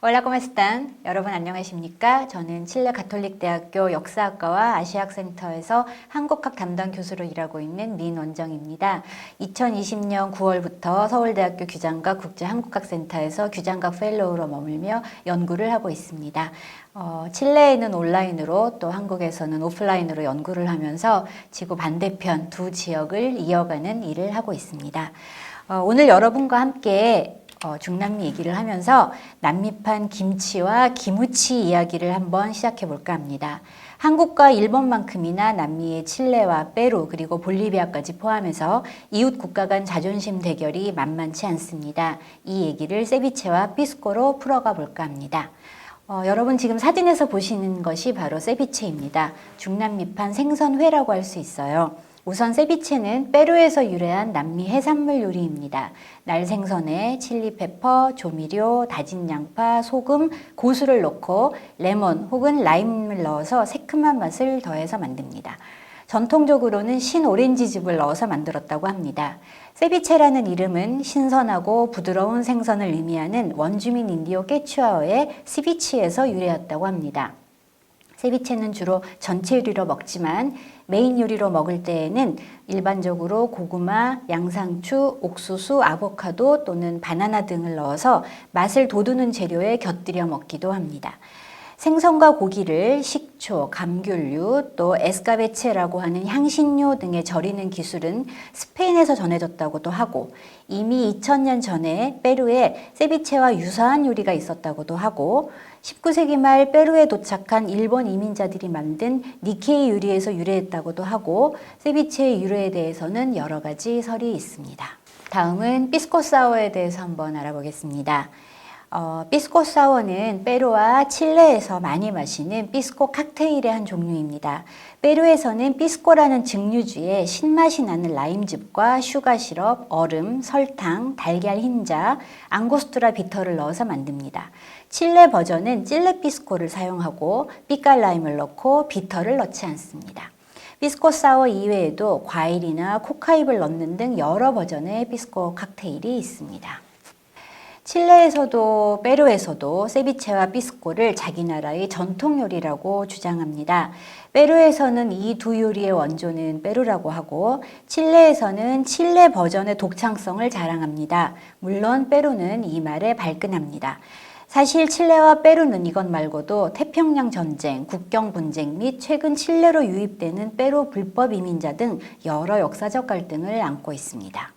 Hola, ¿cómo están? 여러분 안녕하십니까? 저는 칠레 가톨릭대학교 역사학과와 아시아학센터에서 한국학 담당 교수로 일하고 있는 민원정입니다. 2020년 9월부터 서울대학교 규장각 국제한국학센터에서 규장각 펠로우로 머물며 연구를 하고 있습니다. 칠레에는 온라인으로 또 한국에서는 오프라인으로 연구를 하면서 지구 반대편 두 지역을 이어가는 일을 하고 있습니다. 오늘 여러분과 함께 중남미 얘기를 하면서 남미판 김치와 기무치 이야기를 한번 시작해 볼까 합니다. 한국과 일본만큼이나 남미의 칠레와 페루 그리고 볼리비아까지 포함해서 이웃 국가 간 자존심 대결이 만만치 않습니다. 이 얘기를 세비체와 피스코로 풀어가 볼까 합니다. 여러분 지금 사진에서 보시는 것이 바로 세비체입니다. 중남미판 생선회라고 할 수 있어요. 우선 세비체는 페루에서 유래한 남미 해산물 요리입니다. 날생선에 칠리페퍼, 조미료, 다진 양파, 소금, 고수를 넣고 레몬 혹은 라임을 넣어서 새콤한 맛을 더해서 만듭니다. 전통적으로는 신오렌지즙을 넣어서 만들었다고 합니다. 세비체라는 이름은 신선하고 부드러운 생선을 의미하는 원주민 인디오 깨추아어의 시비치에서 유래했다고 합니다. 세비체는 주로 전체 요리로 먹지만 메인 요리로 먹을 때에는 일반적으로 고구마, 양상추, 옥수수, 아보카도 또는 바나나 등을 넣어서 맛을 돋우는 재료에 곁들여 먹기도 합니다. 생선과 고기를 식초, 감귤류, 또 에스카베체라고 하는 향신료 등에 절이는 기술은 스페인에서 전해졌다고도 하고 이미 2000년 전에 페루에 세비체와 유사한 요리가 있었다고도 하고 19세기 말 페루에 도착한 일본 이민자들이 만든 니케이 요리에서 유래했다고도 하고 세비체의 유래에 대해서는 여러 가지 설이 있습니다. 다음은 피스코 사워에 대해서 한번 알아보겠습니다. 피스코 사워는 페루와 칠레에서 많이 마시는 피스코 칵테일의 한 종류입니다. 페루에서는 피스코라는 증류주에 신맛이 나는 라임즙과 슈가 시럽, 얼음, 설탕, 달걀 흰자, 앙고스투라 비터를 넣어서 만듭니다. 칠레 버전은 찔레 피스코를 사용하고 삐깔 라임을 넣고 비터를 넣지 않습니다. 피스코 사워 이외에도 과일이나 코카잎을 넣는 등 여러 버전의 피스코 칵테일이 있습니다. 칠레에서도 페루에서도 세비체와 피스코를 자기 나라의 전통 요리라고 주장합니다. 페루에서는 이 두 요리의 원조는 페루라고 하고 칠레에서는 칠레 버전의 독창성을 자랑합니다. 물론 페루는 이 말에 발끈합니다. 사실 칠레와 페루는 이것 말고도 태평양 전쟁, 국경 분쟁 및 최근 칠레로 유입되는 페루 불법 이민자 등 여러 역사적 갈등을 안고 있습니다.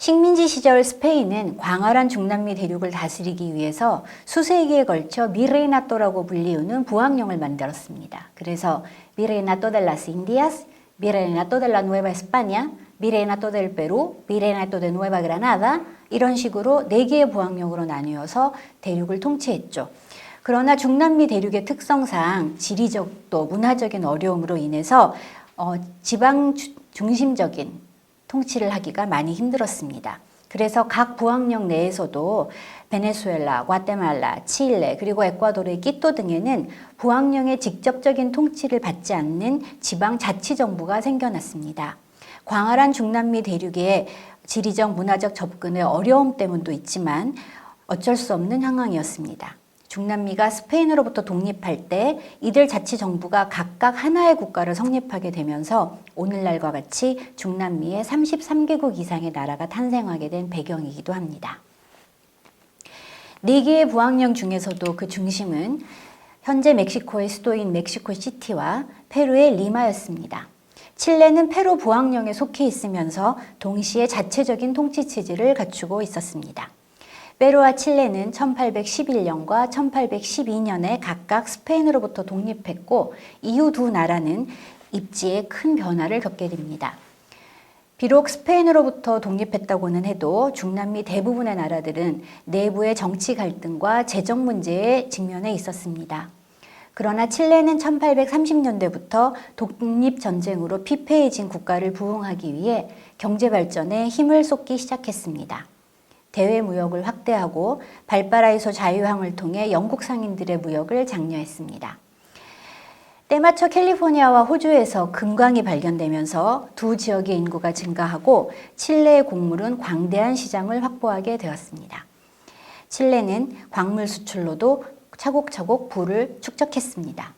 식민지 시절 스페인은 광활한 중남미 대륙을 다스리기 위해서 수세기에 걸쳐 미레이나토라고 불리우는 부항령을 만들었습니다. 그래서 미레이나토 de las Indias, 미레이나토 de la Nueva España, 미레이나토 del Perú, 미레이나토 de Nueva Granada 이런 식으로 4개의 부항령으로 나뉘어서 대륙을 통치했죠. 그러나 중남미 대륙의 특성상 지리적 또 문화적인 어려움으로 인해서 지방 중심적인 통치를 하기가 많이 힘들었습니다. 그래서 각 부항령 내에서도 베네수엘라, 과테말라, 칠레 그리고 에콰도르의 끼또 등에는 부항령의 직접적인 통치를 받지 않는 지방 자치정부가 생겨났습니다. 광활한 중남미 대륙의 지리적 문화적 접근의 어려움 때문도 있지만 어쩔 수 없는 상황이었습니다. 중남미가 스페인으로부터 독립할 때 이들 자치정부가 각각 하나의 국가를 성립하게 되면서 오늘날과 같이 중남미에 33개국 이상의 나라가 탄생하게 된 배경이기도 합니다. 4개의 부항령 중에서도 그 중심은 현재 멕시코의 수도인 멕시코시티와 페루의 리마였습니다. 칠레는 페루 부항령에 속해 있으면서 동시에 자체적인 통치 체제를 갖추고 있었습니다. 페루와 칠레는 1811년과 1812년에 각각 스페인으로부터 독립했고 이후 두 나라는 입지에 큰 변화를 겪게 됩니다. 비록 스페인으로부터 독립했다고는 해도 중남미 대부분의 나라들은 내부의 정치 갈등과 재정 문제에 직면해 있었습니다. 그러나 칠레는 1830년대부터 독립전쟁으로 피폐해진 국가를 부흥하기 위해 경제발전에 힘을 쏟기 시작했습니다. 대외 무역을 확대하고 발바라이소 자유항을 통해 영국 상인들의 무역을 장려했습니다. 때맞춰 캘리포니아와 호주에서 금광이 발견되면서 두 지역의 인구가 증가하고 칠레의 곡물은 광대한 시장을 확보하게 되었습니다. 칠레는 광물 수출로도 차곡차곡 부를 축적했습니다.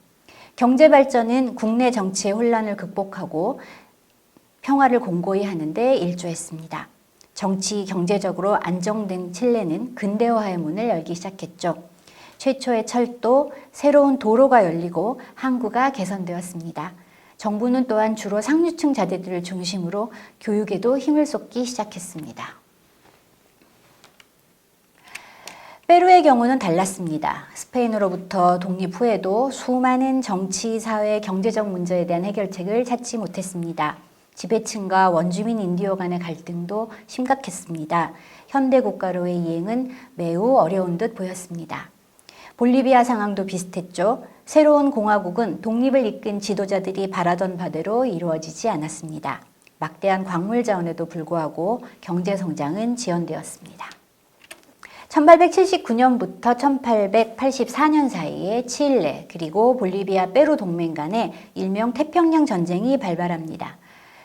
경제 발전은 국내 정치의 혼란을 극복하고 평화를 공고히 하는 데 일조했습니다. 정치, 경제적으로 안정된 칠레는 근대화의 문을 열기 시작했죠. 최초의 철도, 새로운 도로가 열리고 항구가 개선되었습니다. 정부는 또한 주로 상류층 자제들을 중심으로 교육에도 힘을 쏟기 시작했습니다. 페루의 경우는 달랐습니다. 스페인으로부터 독립 후에도 수많은 정치, 사회, 경제적 문제에 대한 해결책을 찾지 못했습니다. 지배층과 원주민 인디오 간의 갈등도 심각했습니다. 현대 국가로의 이행은 매우 어려운 듯 보였습니다. 볼리비아 상황도 비슷했죠. 새로운 공화국은 독립을 이끈 지도자들이 바라던 바대로 이루어지지 않았습니다. 막대한 광물 자원에도 불구하고 경제 성장은 지연되었습니다. 1879년부터 1884년 사이에 칠레 그리고 볼리비아, 페루 동맹 간의 일명 태평양 전쟁이 발발합니다.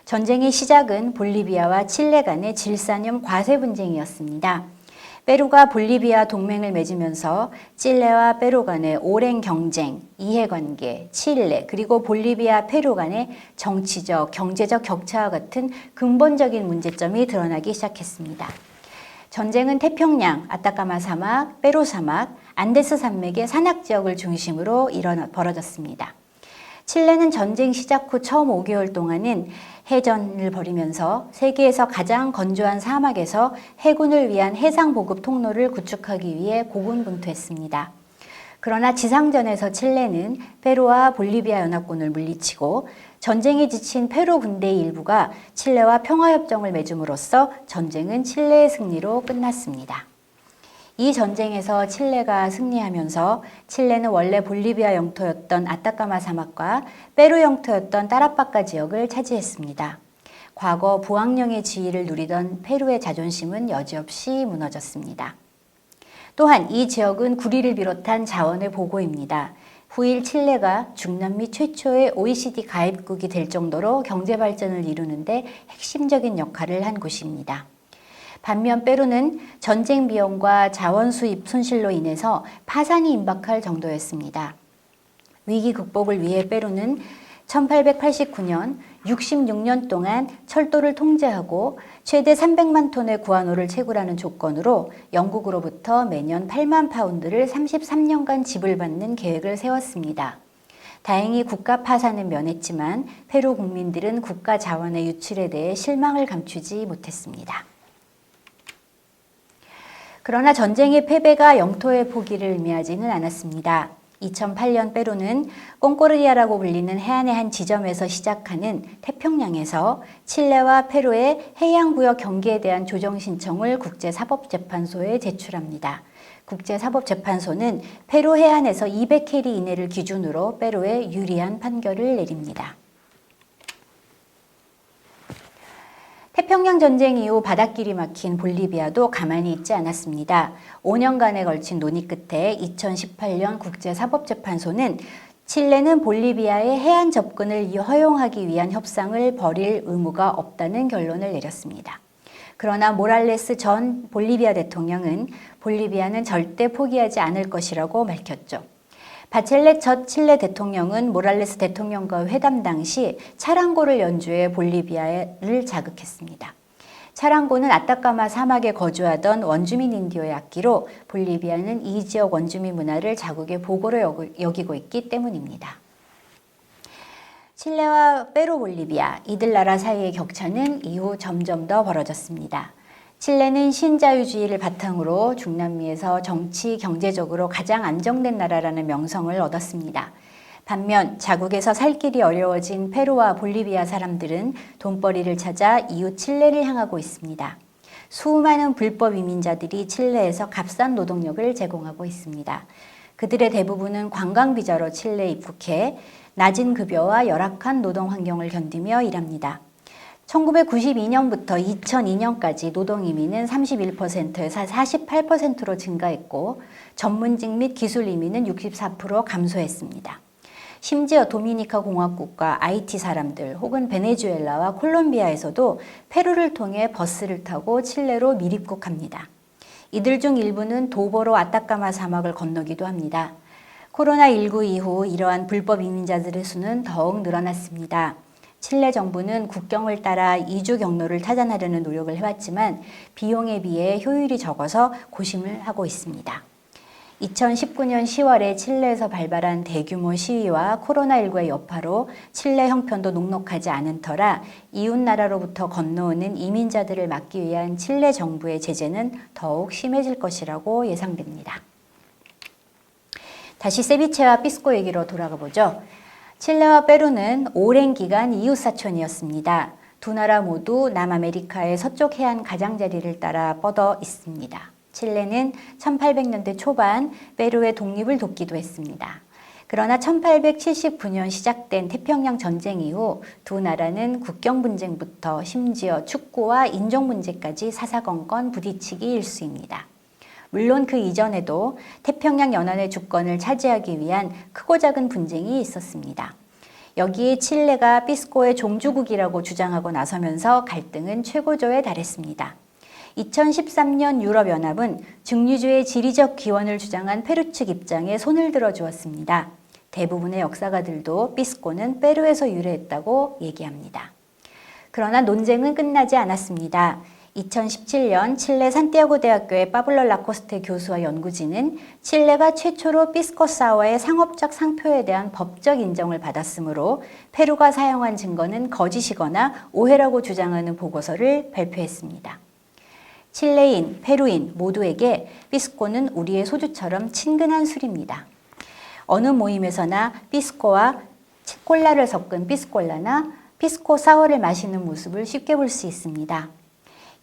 전쟁의 시작은 볼리비아와 칠레 간의 질산염 과세 분쟁이었습니다. 페루가 볼리비아 동맹을 맺으면서 칠레와 페루 간의 오랜 경쟁, 이해관계, 칠레 그리고 볼리비아, 페루 간의 정치적, 경제적 격차와 같은 근본적인 문제점이 드러나기 시작했습니다. 전쟁은 태평양, 아타카마 사막, 페루 사막, 안데스 산맥의 산악 지역을 중심으로 벌어졌습니다. 칠레는 전쟁 시작 후 처음 5개월 동안은 해전을 벌이면서 세계에서 가장 건조한 사막에서 해군을 위한 해상 보급 통로를 구축하기 위해 고군분투했습니다. 그러나 지상전에서 칠레는 페루와 볼리비아 연합군을 물리치고 전쟁에 지친 페루 군대의 일부가 칠레와 평화협정을 맺음으로써 전쟁은 칠레의 승리로 끝났습니다. 이 전쟁에서 칠레가 승리하면서 칠레는 원래 볼리비아 영토였던 아타카마 사막과 페루 영토였던 타라파카 지역을 차지했습니다. 과거 부왕령의 지위를 누리던 페루의 자존심은 여지없이 무너졌습니다. 또한 이 지역은 구리를 비롯한 자원의 보고입니다. 후일 칠레가 중남미 최초의 OECD 가입국이 될 정도로 경제 발전을 이루는데 핵심적인 역할을 한 곳입니다. 반면 페루는 전쟁 비용과 자원 수입 손실로 인해서 파산이 임박할 정도였습니다. 위기 극복을 위해 페루는 1889년 66년 동안 철도를 통제하고 최대 300만 톤의 구한오를 채굴하는 조건으로 영국으로부터 매년 8만 파운드를 33년간 지불받는 계획을 세웠습니다. 다행히 국가 파산은 면했지만 페루 국민들은 국가 자원의 유출에 대해 실망을 감추지 못했습니다. 그러나 전쟁의 패배가 영토의 포기를 의미하지는 않았습니다. 2008년 페루는 꽁꼬르리아라고 불리는 해안의 한 지점에서 시작하는 태평양에서 칠레와 페루의 해양구역 경계에 대한 조정 신청을 국제사법재판소에 제출합니다. 국제사법재판소는 페루 해안에서 200캐리 이내를 기준으로 페루에 유리한 판결을 내립니다. 태평양 전쟁 이후 바닷길이 막힌 볼리비아도 가만히 있지 않았습니다. 5년간에 걸친 논의 끝에 2018년 국제사법재판소는 칠레는 볼리비아의 해안 접근을 허용하기 위한 협상을 벌일 의무가 없다는 결론을 내렸습니다. 그러나 모랄레스 전 볼리비아 대통령은 볼리비아는 절대 포기하지 않을 것이라고 밝혔죠. 바첼렛 전 칠레 대통령은 모랄레스 대통령과 회담 당시 차랑고를 연주해 볼리비아를 자극했습니다. 차랑고는 아타카마 사막에 거주하던 원주민 인디오의 악기로 볼리비아는 이 지역 원주민 문화를 자국의 보고로 여기고 있기 때문입니다. 칠레와 페루, 볼리비아 이들 나라 사이의 격차는 이후 점점 더 벌어졌습니다. 칠레는 신자유주의를 바탕으로 중남미에서 정치, 경제적으로 가장 안정된 나라라는 명성을 얻었습니다. 반면 자국에서 살 길이 어려워진 페루와 볼리비아 사람들은 돈벌이를 찾아 이웃 칠레를 향하고 있습니다. 수많은 불법 이민자들이 칠레에서 값싼 노동력을 제공하고 있습니다. 그들의 대부분은 관광비자로 칠레에 입국해 낮은 급여와 열악한 노동 환경을 견디며 일합니다. 1992년부터 2002년까지 노동이민은 31%에서 48%로 증가했고 전문직 및 기술 이민은 64% 감소했습니다. 심지어 도미니카 공화국과 아이티 사람들 혹은 베네수엘라와 콜롬비아에서도 페루를 통해 버스를 타고 칠레로 밀입국합니다. 이들 중 일부는 도보로 아타카마 사막을 건너기도 합니다. 코로나19 이후 이러한 불법 이민자들의 수는 더욱 늘어났습니다. 칠레 정부는 국경을 따라 이주 경로를 차단하려는 노력을 해왔지만 비용에 비해 효율이 적어서 고심을 하고 있습니다. 2019년 10월에 칠레에서 발발한 대규모 시위와 코로나19의 여파로 칠레 형편도 녹록하지 않은 터라 이웃나라로부터 건너오는 이민자들을 막기 위한 칠레 정부의 제재는 더욱 심해질 것이라고 예상됩니다. 다시 세비체와 피스코 얘기로 돌아가 보죠. 칠레와 페루는 오랜 기간 이웃사촌이었습니다. 두 나라 모두 남아메리카의 서쪽 해안 가장자리를 따라 뻗어 있습니다. 칠레는 1800년대 초반 페루의 독립을 돕기도 했습니다. 그러나 1879년 시작된 태평양 전쟁 이후 두 나라는 국경 분쟁부터 심지어 축구와 인종 문제까지 사사건건 부딪히기 일쑤입니다. 물론 그 이전에도 태평양 연안의 주권을 차지하기 위한 크고 작은 분쟁이 있었습니다. 여기에 칠레가 피스코의 종주국이라고 주장하고 나서면서 갈등은 최고조에 달했습니다. 2013년 유럽연합은 중류주의 지리적 기원을 주장한 페루 측 입장에 손을 들어주었습니다. 대부분의 역사가들도 피스코는 페루에서 유래했다고 얘기합니다. 그러나 논쟁은 끝나지 않았습니다. 2017년 칠레 산티아고 대학교의 파블로 라코스테 교수와 연구진은 칠레가 최초로 피스코 사워의 상업적 상표에 대한 법적 인정을 받았으므로 페루가 사용한 증거는 거짓이거나 오해라고 주장하는 보고서를 발표했습니다. 칠레인, 페루인 모두에게 피스코는 우리의 소주처럼 친근한 술입니다. 어느 모임에서나 피스코와 콜라를 섞은 피스콜라나 피스코 사워를 마시는 모습을 쉽게 볼 수 있습니다.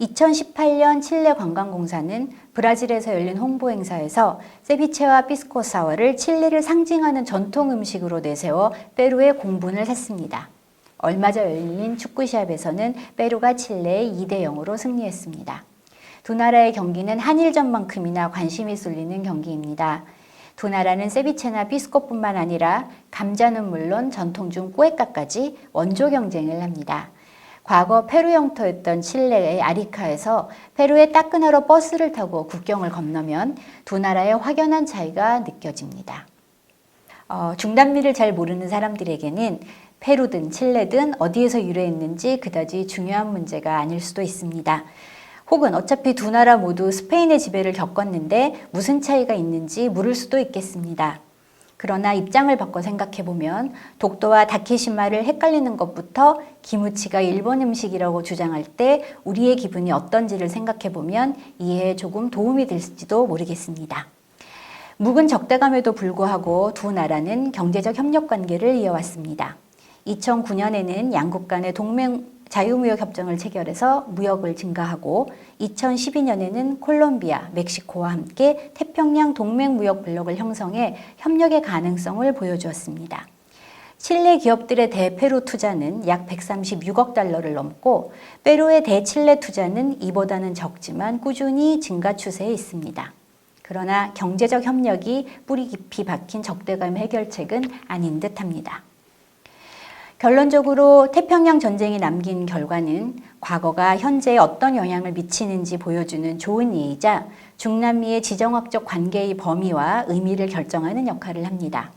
2018년 칠레 관광공사는 브라질에서 열린 홍보 행사에서 세비체와 피스코 사워를 칠레를 상징하는 전통 음식으로 내세워 페루에 공분을 샀습니다. 얼마 전 열린 축구 시합에서는 페루가 칠레에 2대0으로 승리했습니다. 두 나라의 경기는 한일전만큼이나 관심이 쏠리는 경기입니다. 두 나라는 세비체나 피스코뿐만 아니라 감자는 물론 전통중 꾸에까까지 원조 경쟁을 합니다. 과거 페루 영토였던 칠레의 아리카에서 페루의 따끈하로 버스를 타고 국경을 건너면 두 나라의 확연한 차이가 느껴집니다. 중남미를 잘 모르는 사람들에게는 페루든 칠레든 어디에서 유래했는지 그다지 중요한 문제가 아닐 수도 있습니다. 혹은 어차피 두 나라 모두 스페인의 지배를 겪었는데 무슨 차이가 있는지 물을 수도 있겠습니다. 그러나 입장을 바꿔 생각해보면 독도와 다케시마를 헷갈리는 것부터 기무치가 일본 음식이라고 주장할 때 우리의 기분이 어떤지를 생각해보면 이해에 조금 도움이 될지도 모르겠습니다. 묵은 적대감에도 불구하고 두 나라는 경제적 협력 관계를 이어왔습니다. 2009년에는 양국 간의 자유무역협정을 체결해서 무역을 증가하고 2012년에는 콜롬비아, 멕시코와 함께 태평양 동맹무역 블록을 형성해 협력의 가능성을 보여주었습니다. 칠레 기업들의 대페루 투자는 약 136억 달러를 넘고 페루의 대칠레 투자는 이보다는 적지만 꾸준히 증가 추세에 있습니다. 그러나 경제적 협력이 뿌리 깊이 박힌 적대감 해결책은 아닌 듯합니다. 결론적으로 태평양 전쟁이 남긴 결과는 과거가 현재에 어떤 영향을 미치는지 보여주는 좋은 예이자 중남미의 지정학적 관계의 범위와 의미를 결정하는 역할을 합니다.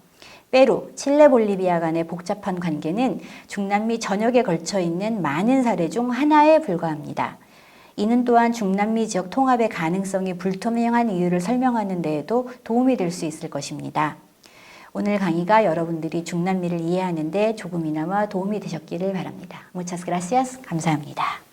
페루, 칠레, 볼리비아 간의 복잡한 관계는 중남미 전역에 걸쳐 있는 많은 사례 중 하나에 불과합니다. 이는 또한 중남미 지역 통합의 가능성이 불투명한 이유를 설명하는 데에도 도움이 될 수 있을 것입니다. 오늘 강의가 여러분들이 중남미를 이해하는 데 조금이나마 도움이 되셨기를 바랍니다. Muchas gracias. 감사합니다.